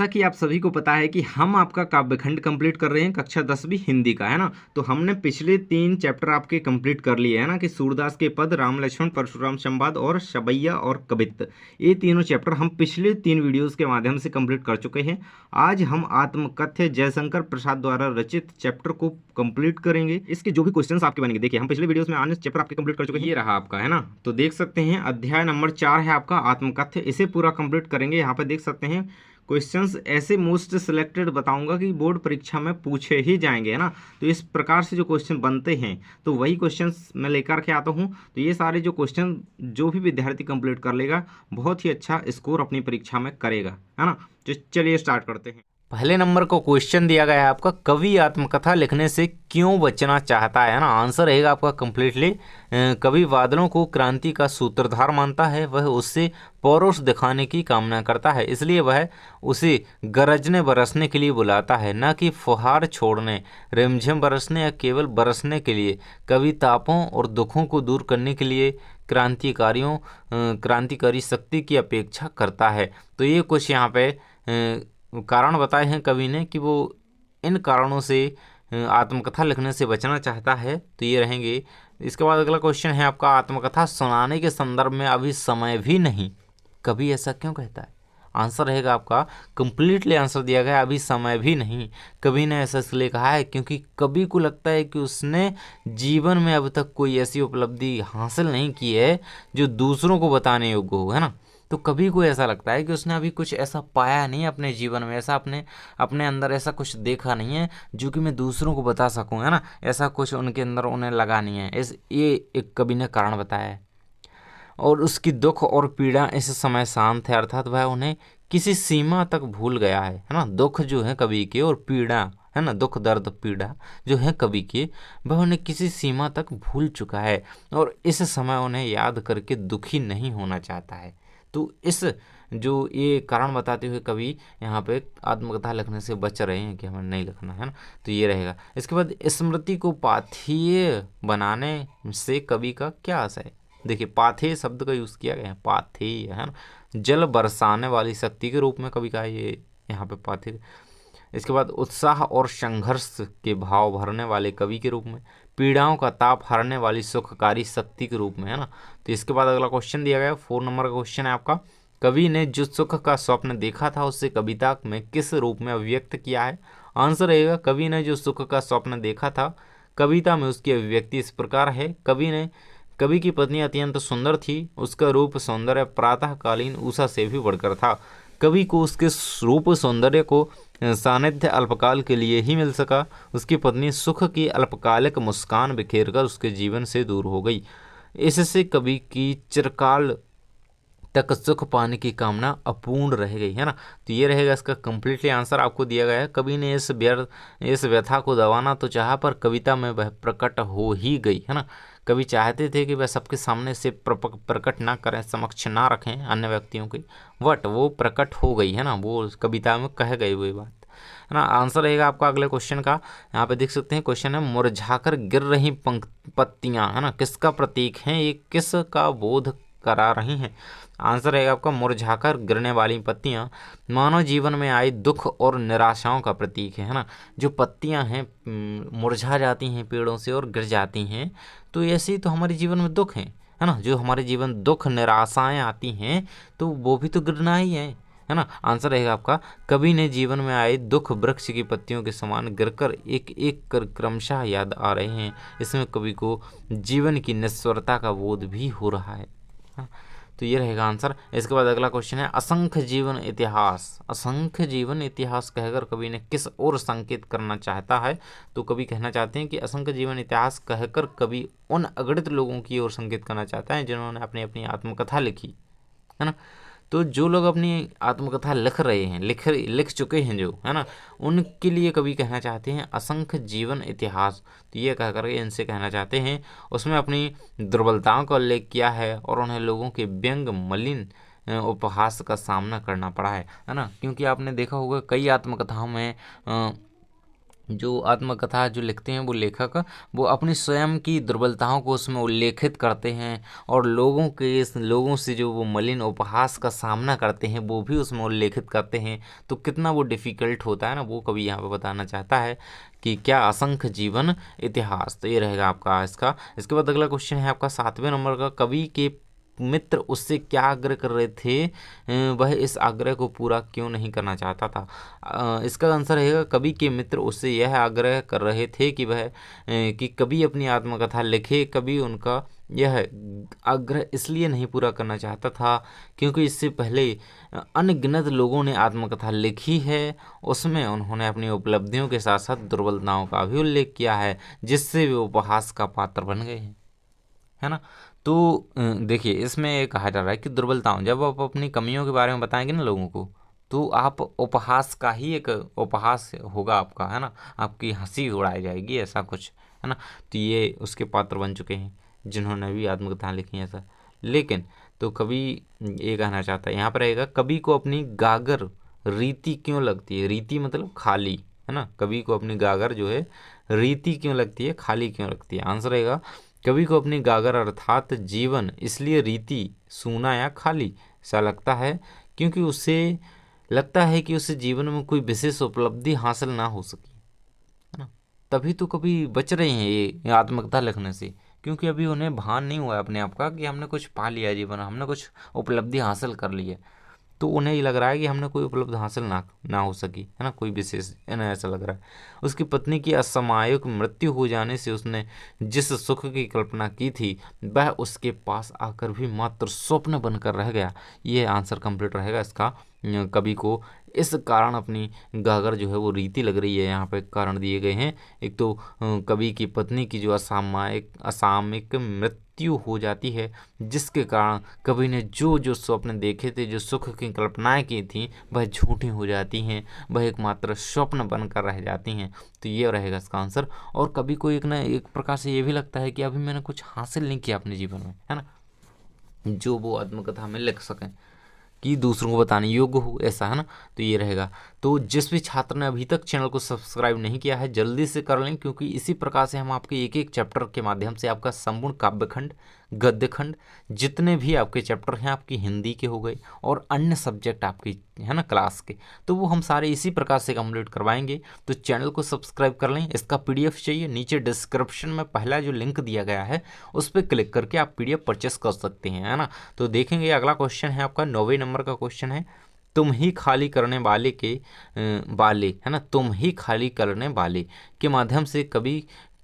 जैसा कि आप सभी को पता है कि हम आपका काव्यखंड कंप्लीट कर रहे हैं कक्षा 10वीं हिंदी का, है ना। तो हमने पिछले 3 चैप्टर आपके कंप्लीट कर लिए है ना, कि सूरदास के पद, राम लक्ष्मण परशुराम संवाद और शबैया और कबित्त। ये तीनों चैप्टर हम पिछले 3 वीडियोस के माध्यम से कंप्लीट कर चुके हैं। आज हम आत्मकथ्य जयशंकर प्रसाद द्वारा रचित चैप्टर को कंप्लीट करेंगे। इसके जो भी क्वेश्चंस आपके बनेंगे, देखिए हम पिछले वीडियोस में अन्य चैप्टर आपके कंप्लीट कर चुके हैं। ये रहा आपका, है ना। तो देख सकते हैं अध्याय नंबर 4 है आपका आत्मकथ्य, इसे पूरा कंप्लीट करेंगे। यहाँ पे देख सकते हैं क्वेश्चंस ऐसे मोस्ट सिलेक्टेड बताऊंगा कि बोर्ड परीक्षा में पूछे ही जाएंगे, है ना। तो इस प्रकार से जो क्वेश्चन बनते हैं तो वही क्वेश्चंस मैं लेकर के आता हूं। तो ये सारे जो क्वेश्चन जो भी विद्यार्थी कंप्लीट कर लेगा बहुत ही अच्छा स्कोर अपनी परीक्षा में करेगा, है ना। तो चलिए स्टार्ट करते हैं। पहले नंबर को क्वेश्चन दिया गया है आपका, कवि आत्मकथा लिखने से क्यों बचना चाहता है ना। आंसर रहेगा आपका कंप्लीटली, कवि बादलों को क्रांति का सूत्रधार मानता है, वह उससे पौरुष दिखाने की कामना करता है, इसलिए वह उसे गरजने बरसने के लिए बुलाता है, न कि फुहार छोड़ने, रिमझिम बरसने या केवल बरसने के लिए। कवि तापों और दुखों को दूर करने के लिए क्रांतिकारी शक्ति की अपेक्षा करता है। तो ये कुछ यहाँ पे कारण बताए हैं कवि ने कि वो इन कारणों से आत्मकथा लिखने से बचना चाहता है। तो ये रहेंगे। इसके बाद अगला क्वेश्चन है आपका, आत्मकथा सुनाने के संदर्भ में अभी समय भी नहीं, कवि ऐसा क्यों कहता है। आंसर रहेगा आपका, कंप्लीटली आंसर दिया गया है, अभी समय भी नहीं। कवि ने ऐसा इसलिए कहा है क्योंकि कवि को लगता है कि उसने जीवन में अब तक कोई ऐसी उपलब्धि हासिल नहीं की है जो दूसरों को बताने योग्य हो, है ना। तो कभी को ऐसा लगता है कि उसने अभी कुछ ऐसा पाया नहीं अपने जीवन में, ऐसा अपने अपने अंदर ऐसा कुछ देखा नहीं है जो कि मैं दूसरों को बता सकूं, है ना। ऐसा कुछ उनके अंदर उन्हें लगा नहीं है, ये एक कवि ने कारण बताया है। और उसकी दुख और पीड़ा इस समय शांत है, अर्थात वह उन्हें किसी सीमा तक भूल गया है ना। दुख जो है कवि के और पीड़ा, है ना, दुख दर्द पीड़ा जो है कवि के, वह उन्हें किसी सीमा तक भूल चुका है और इस समय उन्हें याद करके दुखी नहीं होना चाहता है। तो इस जो ये कारण बताते हुए कवि यहाँ पे आत्मकथा लिखने से बच रहे हैं कि हमें नहीं लिखना, है ना। तो ये रहेगा। इसके बाद स्मृति को पाथेय बनाने से कवि का क्या आशय है। देखिए, पाथेय शब्द का यूज़ किया गया है, पाथेय, है ना, जल बरसाने वाली शक्ति के रूप में कवि का ये यहाँ पे पाथेय। इसके बाद उत्साह और संघर्ष के भाव भरने वाले कवि के रूप में, पीड़ाओं का ताप हरने वाली सुखकारी शक्ति के रूप में, है ना। तो इसके बाद अगला क्वेश्चन दिया गया, 4 नंबर का क्वेश्चन है आपका, कवि ने जो सुख का स्वप्न देखा था उसे कविता में किस रूप में अभिव्यक्त किया है। आंसर रहेगा, कवि ने जो सुख का स्वप्न देखा था कविता में उसकी अभिव्यक्ति इस प्रकार है। कवि की पत्नी अत्यंत सुंदर थी, उसका रूप सौंदर्य प्रातःकालीन उषा से भी बढ़कर था। कवि को उसके रूप सौंदर्य को सानिध्य अल्पकाल के लिए ही मिल सका। उसकी पत्नी सुख की अल्पकालिक मुस्कान बिखेरकर उसके जीवन से दूर हो गई। इससे कवि की चिरकाल तक सुख पाने की कामना अपूर्ण रह गई, है ना। तो ये रहेगा इसका कंप्लीटली आंसर आपको दिया गया है। कवि ने इस व्यथा को दबाना तो चाहा, पर कविता में वह प्रकट हो ही गई, है ना। कवि चाहते थे कि वह सबके सामने से प्रकट ना करें, समक्ष ना रखें अन्य व्यक्तियों की, बट वो प्रकट हो गई, है ना, वो कविता में कह गई वही बात, है ना। आंसर रहेगा आपका अगले क्वेश्चन का। यहाँ पे देख सकते हैं क्वेश्चन है, मुरझाकर गिर रही पत्तियां, है ना, किसका प्रतीक है, ये किसका बोध करा रही हैं। आंसर रहेगा आपका, मुरझाकर गिरने वाली पत्तियां मानव जीवन में आई दुख और निराशाओं का प्रतीक है ना। जो पत्तियां हैं मुरझा जाती हैं पेड़ों से और गिर जाती हैं, तो ऐसे ही तो हमारे जीवन में दुख है ना। जो हमारे जीवन दुख निराशाएं आती हैं तो वो भी तो गिरना ही है ना। आंसर रहेगा आपका, कवि ने जीवन में आए दुख वृक्ष की पत्तियों के समान गिरकर एक एक कर क्रमशः याद आ रहे हैं। इसमें कवि को जीवन की निस्वरता का बोध भी हो रहा है। तो ये रहेगा आंसर। इसके बाद अगला क्वेश्चन है, असंख्य जीवन इतिहास। असंख्य जीवन इतिहास कहकर कवि ने किस ओर संकेत करना चाहता है। तो कवि कहना चाहते हैं कि असंख्य जीवन इतिहास कहकर कवि उन अगणित लोगों की ओर संकेत करना चाहता है जिन्होंने अपनी अपनी आत्मकथा लिखी, है ना। तो जो लोग अपनी आत्मकथा लिख रहे हैं, लिख चुके हैं जो, है ना, उनके लिए कवि कहना चाहते हैं असंख्य जीवन इतिहास। तो ये कह करके इनसे कहना चाहते हैं, उसमें अपनी दुर्बलताओं का उल्लेख किया है और उन्हें लोगों के व्यंग मलिन उपहास का सामना करना पड़ा है ना। क्योंकि आपने देखा होगा कई आत्मकथाओं में जो आत्मकथा जो लिखते हैं वो लेखक, वो अपनी स्वयं की दुर्बलताओं को उसमें उल्लेखित करते हैं, और लोगों से जो वो मलिन उपहास का सामना करते हैं वो भी उसमें उल्लेखित करते हैं। तो कितना वो डिफ़िकल्ट होता है ना, वो कवि यहाँ पे बताना चाहता है कि क्या असंख्य जीवन इतिहास। तो ये रहेगा आपका इसका। इसके बाद अगला क्वेश्चन है आपका 7वें नंबर का, कवि के मित्र उससे क्या आग्रह कर रहे थे, वह इस आग्रह को पूरा क्यों नहीं करना चाहता था। इसका आंसर रहेगा, कवि के मित्र उससे यह आग्रह कर रहे थे कि कवि अपनी आत्मकथा लिखे। कवि उनका यह आग्रह इसलिए नहीं पूरा करना चाहता था क्योंकि इससे पहले अनगिनत लोगों ने आत्मकथा लिखी है, उसमें उन्होंने अपनी उपलब्धियों के साथ साथ दुर्बलताओं का भी उल्लेख किया है, जिससे वे उपहास का पात्र बन गए हैं, है ना। तो देखिए, इसमें ये कहा जा रहा है कि दुर्बलताओं, जब आप अपनी कमियों के बारे में बताएंगे ना लोगों को, तो आप उपहास का ही एक उपहास होगा आपका, है ना, आपकी हंसी उड़ाई जाएगी, ऐसा कुछ, है ना। तो ये उसके पात्र बन चुके हैं जिन्होंने भी आत्मकथा लिखी है ऐसा। लेकिन तो कवि ये कहना चाहता है यहाँ पर रहेगा, कवि को अपनी गागर रीति क्यों लगती है। रीति मतलब खाली, है ना। कवि को अपनी गागर जो है रीति क्यों लगती है, खाली क्यों लगती है। आंसर रहेगा, कवि को अपनी गागर अर्थात जीवन इसलिए रीति, सूना या खाली सा लगता है क्योंकि उसे लगता है कि उसे जीवन में कोई विशेष उपलब्धि हासिल ना हो सकी, है ना। तभी तो कभी बच रहे हैं ये आत्मकथा लिखने से, क्योंकि अभी उन्हें भान नहीं हुआ है अपने आप का कि हमने कुछ पा लिया जीवन, हमने कुछ उपलब्धि हासिल कर ली है। तो उन्हें ये लग रहा है कि हमने कोई उपलब्धि हासिल ना हो सकी, है ना, कोई विशेष, इन्हें ऐसा लग रहा है। उसकी पत्नी की असामयिक मृत्यु हो जाने से उसने जिस सुख की कल्पना की थी वह उसके पास आकर भी मात्र स्वप्न बनकर रह गया। ये आंसर कंप्लीट रहेगा इसका। कवि को इस कारण अपनी गागर जो है वो रीति लग रही है, यहाँ पे कारण दिए गए हैं। एक तो कवि की पत्नी की जो असामयिक मृत्यु हो जाती है, जिसके कारण कवि ने जो जो स्वप्न देखे थे, जो सुख की कल्पनाएं की थी, वह झूठी हो जाती हैं, वह एकमात्र स्वप्न बनकर रह जाती हैं। तो ये रहेगा इसका आंसर। और कवि को एक प्रकार से ये भी लगता है कि अभी मैंने कुछ हासिल नहीं किया अपने जीवन में, है ना, जो वो आत्मकथा में लिख सकें, कि दूसरों को बताने योग्य हो, ऐसा, है ना। तो ये रहेगा। तो जिस भी छात्र ने अभी तक चैनल को सब्सक्राइब नहीं किया है जल्दी से कर लें, क्योंकि इसी प्रकार से हम आपके एक एक चैप्टर के माध्यम से आपका संपूर्ण काव्यखंड, गद्यखंड, जितने भी आपके चैप्टर हैं, आपकी हिंदी के हो गए और अन्य सब्जेक्ट आपकी, है ना, क्लास के, तो वो हम सारे इसी प्रकार से कंप्लीट करवाएंगे। तो चैनल को सब्सक्राइब कर लें। इसका पीडीएफ चाहिए, नीचे डिस्क्रिप्शन में पहला जो लिंक दिया गया है उस पर क्लिक करके आप पीडीएफ परचेस कर सकते हैं, है ना। तो देखेंगे अगला क्वेश्चन है आपका 9वें नंबर का क्वेश्चन है, तुम ही खाली करने वाले, है ना, तुम ही खाली करने वाले के माध्यम से कवि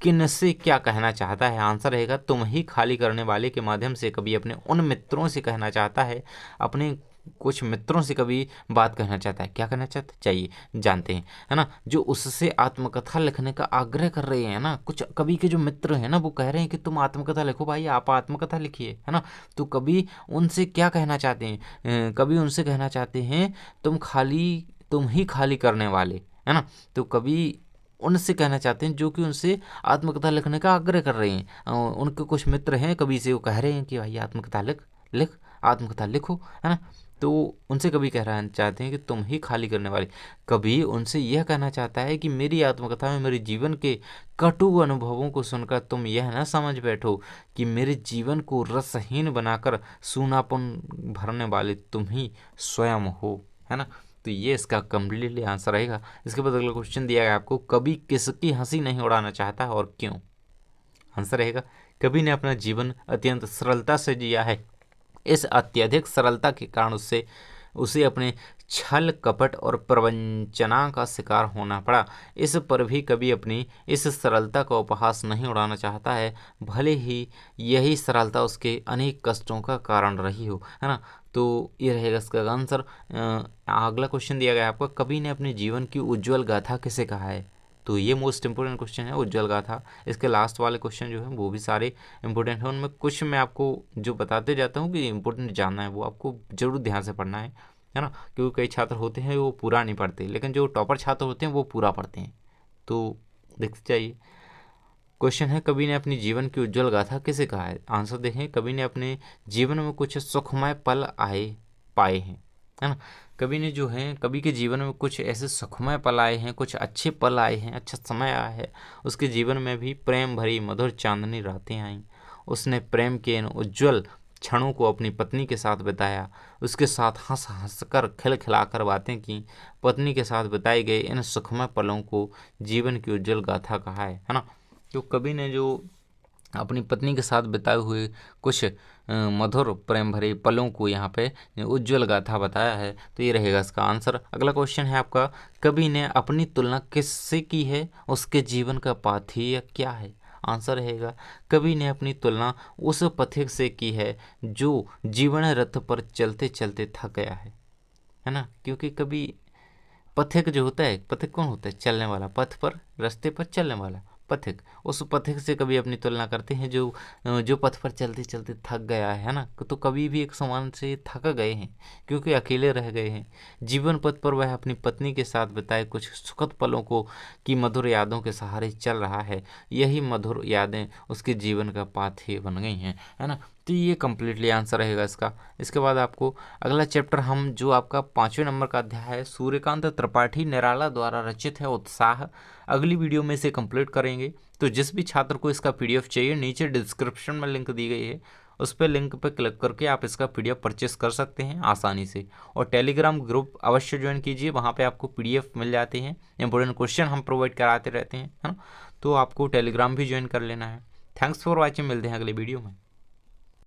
किन से क्या कहना चाहता है। आंसर रहेगा, तुम ही खाली करने वाले के माध्यम से कवि अपने उन मित्रों से कहना चाहता है, अपने कुछ मित्रों से कवि बात कहना चाहता है। क्या कहना चाहता है चाहिए जानते हैं, है ना, जो उससे आत्मकथा लिखने का आग्रह कर रहे हैं ना। कुछ कवि के जो मित्र हैं ना, वो कह रहे हैं कि तुम आत्मकथा लिखो भाई, आप आत्मकथा लिखिए, है ना। तो कवि उनसे क्या कहना चाहते हैं, कवि उनसे कहना चाहते हैं तुम ही खाली करने वाले, है ना। तो कवि उनसे कहना चाहते हैं जो कि उनसे आत्मकथा लिखने का आग्रह कर रहे हैं। उनके कुछ मित्र हैं, कवि से वो कह रहे हैं कि भाई आत्मकथा लिख आत्मकथा लिखो, है ना। तो उनसे कवि कह रहा चाहते हैं कि तुम ही खाली करने वाले। कवि उनसे यह कहना चाहता है कि मेरी आत्मकथा में मेरे जीवन के कटु अनुभवों को सुनकर तुम यह ना समझ बैठो कि मेरे जीवन को रसहीन बनाकर सूनापन भरने वाले तुम ही स्वयं हो, है ना। तो ये इसका कम्प्लीटली आंसर रहेगा। इसके बाद अगला क्वेश्चन दिया गया आपको, कवि किसकी हंसी नहीं उड़ाना चाहता और क्यों। आंसर रहेगा, कवि ने अपना जीवन अत्यंत सरलता से जिया है। इस अत्यधिक सरलता के कारण उसे अपने छल कपट और प्रवंचना का शिकार होना पड़ा। इस पर भी कभी अपनी इस सरलता का उपहास नहीं उड़ाना चाहता है, भले ही यही सरलता उसके अनेक कष्टों का कारण रही हो, है ना। तो ये रहेगा इसका आंसर। अगला क्वेश्चन दिया गया है आपको, कवि ने अपने जीवन की उज्जवल गाथा किसे कहा है। तो ये मोस्ट इंपोर्टेंट क्वेश्चन है, उज्जवल गाथा। इसके लास्ट वाले क्वेश्चन जो है वो भी सारे इंपॉर्टेंट हैं, उनमें कुछ मैं आपको जो बताते जाता हूँ कि इंपॉर्टेंट जानना है वो आपको जरूर ध्यान से पढ़ना है ना। क्योंकि कई छात्र होते हैं वो पूरा नहीं पढ़ते, लेकिन जो टॉपर छात्र होते हैं वो पूरा पढ़ते हैं। तो देखते चाहिए। क्वेश्चन है, कवि ने अपनी जीवन की उज्जवल गाथा किसे कहा है। आंसर देखें, कवि ने अपने जीवन में कुछ सुखमय पल पाए हैं, है ना। कवि ने जो है, कवि के जीवन में कुछ ऐसे सुखमय पल आए हैं, कुछ अच्छे पल आए हैं, अच्छा समय आया है। उसके जीवन में भी प्रेम भरी मधुर चांदनी रातें आईं। उसने प्रेम के इन उज्जवल क्षणों को अपनी पत्नी के साथ बिताया, उसके साथ हंस हंस कर खिलखिलाकर बातें की। पत्नी के साथ बिताए गए इन सुखमय पलों को जीवन की उज्जवल गाथा कहा है ना। तो कवि ने जो अपनी पत्नी के साथ बिताए हुए कुछ मधुर प्रेम भरे पलों को यहाँ पे उज्जवल गाथा बताया है, तो ये रहेगा इसका आंसर। अगला क्वेश्चन है आपका, कवि ने अपनी तुलना किससे की है, उसके जीवन का पाथेय क्या है। आंसर रहेगा, कवि ने अपनी तुलना उस पथिक से की है जो जीवन रथ पर चलते चलते थक गया है ना। क्योंकि कभी पथिक जो होता है, पथिक कौन होता है, चलने वाला, पथ पर रास्ते पर चलने वाला पथिक, उस पथिक से कभी अपनी तुलना करते हैं जो जो पथ पर चलते चलते थक गया है ना। तो कभी भी एक समान से थक गए हैं क्योंकि अकेले रह गए हैं। जीवन पथ पर वह अपनी पत्नी के साथ बिताए कुछ सुखद पलों को की मधुर यादों के सहारे चल रहा है। यही मधुर यादें उसके जीवन का पाथेय बन गई हैं, है ना। तो ये कम्प्लीटली आंसर रहेगा इसका। इसके बाद आपको अगला चैप्टर हम जो आपका 5वें नंबर का अध्याय है, सूर्यकांत त्रिपाठी निराला द्वारा रचित है उत्साह, अगली वीडियो में इसे कंप्लीट करेंगे। तो जिस भी छात्र को इसका पीडीएफ चाहिए, नीचे डिस्क्रिप्शन में लिंक दी गई है, उस पर लिंक पर क्लिक करके आप इसका पीडीएफ परचेस कर सकते हैं आसानी से। और टेलीग्राम ग्रुप अवश्य ज्वाइन कीजिए, वहाँ पे आपको पीडीएफ मिल जाते हैं, इंपॉर्टेंट क्वेश्चन हम प्रोवाइड कराते रहते हैं, है ना। तो आपको टेलीग्राम भी ज्वाइन कर लेना है। थैंक्स फॉर वॉचिंग, मिलते हैं अगले वीडियो में।